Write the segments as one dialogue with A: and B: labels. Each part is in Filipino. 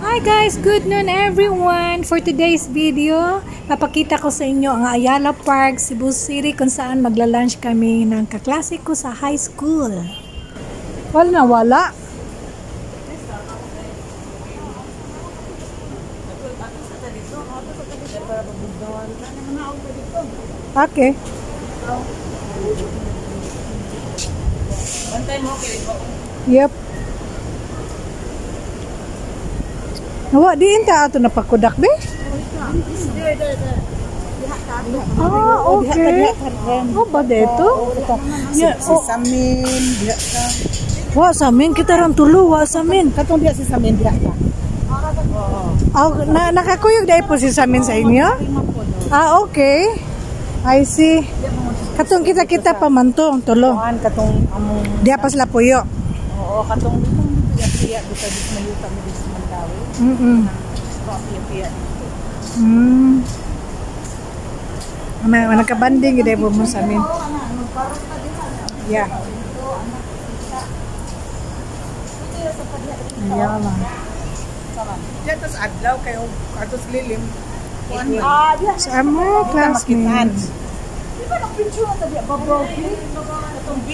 A: Hi guys, good noon everyone. For today's video, papakita ko sa inyo ang Ayala Park, Cebu City kung saan magla-lunch kami ng kaklase ko sa high school. Wala. Okay. Yep. Nawa, diin ta ato napakudak be? Ah, okay. Oh, ba dito?
B: Si Samin, diha ka.
A: Wa samin kita ran tulo, wa samin.
B: Katong diha si Samin, diha ka.
A: Nakakuyog dai po si samin sa inyo? Ah, okay. I see. Katong kita pamantong tulo.
B: Kuan katong among
A: Diya pa sila puyo.
B: oo, katong piya dito sa mayuta mo dito sa Mandawi. Piya.
A: Nagkabanding gid po mo sa amin. Yeah. Ayala.
B: Diyan tas adlaw kayo atos lilim.
A: Sa amo classmates.
B: Di ba nang picture na diya babaw? Katong B.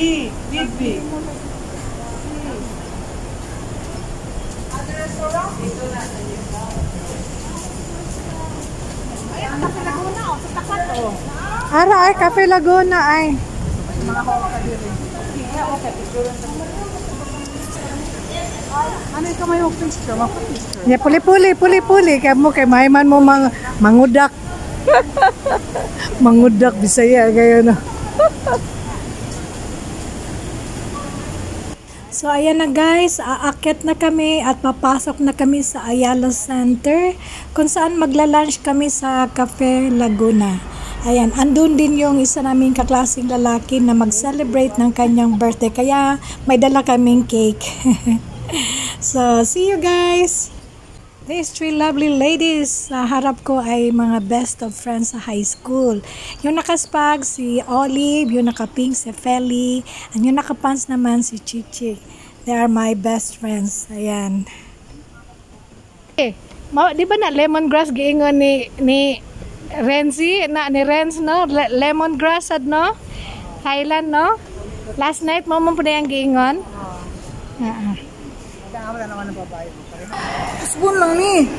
A: Ara ay Cafe Laguna ay.
B: Ano ito may picture?
A: Ya puli-puli kay mo kay mahayman mo mangudak. Mangudak Bisaya gayo na. So ayan na guys, aakyat na kami at papasok na kami sa Ayala Center kung saan magla-lunch kami sa Cafe Laguna. Ayan, andun din yung isa naming kaklaseng lalaki na mag-celebrate ng kanyang birthday kaya may dala kaming cake. So see you guys! These three lovely ladies sa harap ko ay mga best of friends sa high school. Yung nakaspag si Olive, yung nakapink si Feli, and yung nakapants naman si Chichi. They are my best friends. Ayan. Di ba na lemongrass giingon ni Renzi, ni Renz, no? Lemongrass ad, no? Highland, no? Last night mo po na yung giingon?
B: Wala naman ang babae.
A: Spoon lang ni.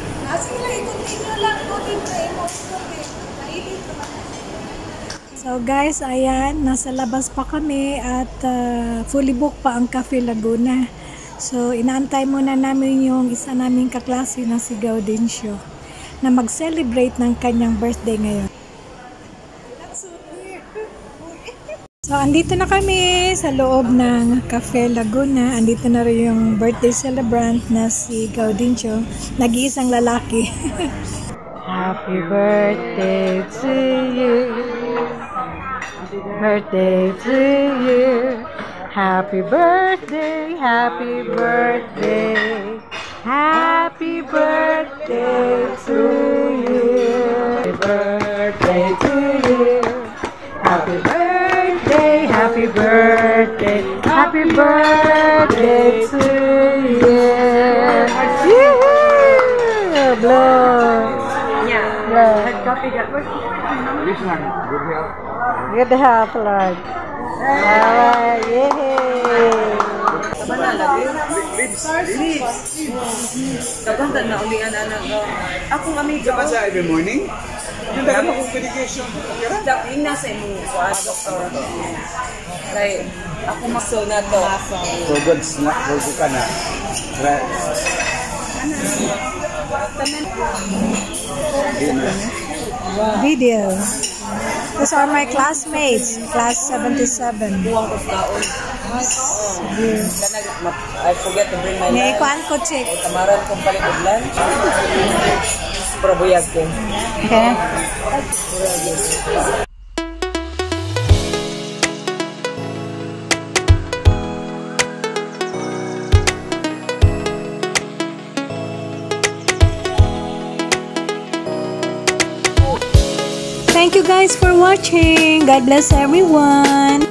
A: So guys, ayan, nasa labas pa kami at fully booked pa ang Cafe Laguna. So inaantay muna namin yung isa naming kaklase na si Gaudencio na mag-celebrate ng kanyang birthday ngayon. So, andito na kami sa loob ng Cafe Laguna. Andito na rin yung birthday celebrant na si Gaudencio. Nag-iisang lalaki. Happy birthday to you. Birthday to you. Happy birthday, happy birthday. Happy birthday to you. Happy birthday to you. Happy birthday. Happy birthday, happy birthday to you. Yeah, blow. Yeah. Good health, Lord. Yay.
B: Kabantad na ulian anak ko. Akong amiga
C: pa sa every morning. Yung dahil akong medication.
B: Yung nasa imong doktor. Kaya ako maso na to.
C: So good snack. Go ka na.
A: Video. These are my classmates, class 77.
B: Buwang ko taon. I forget to bring my lunch.
A: Kuan ko check.
B: Tamaran kong palit og lunch. Probuyag ko.
A: Okay. Thank you guys for watching. God bless everyone.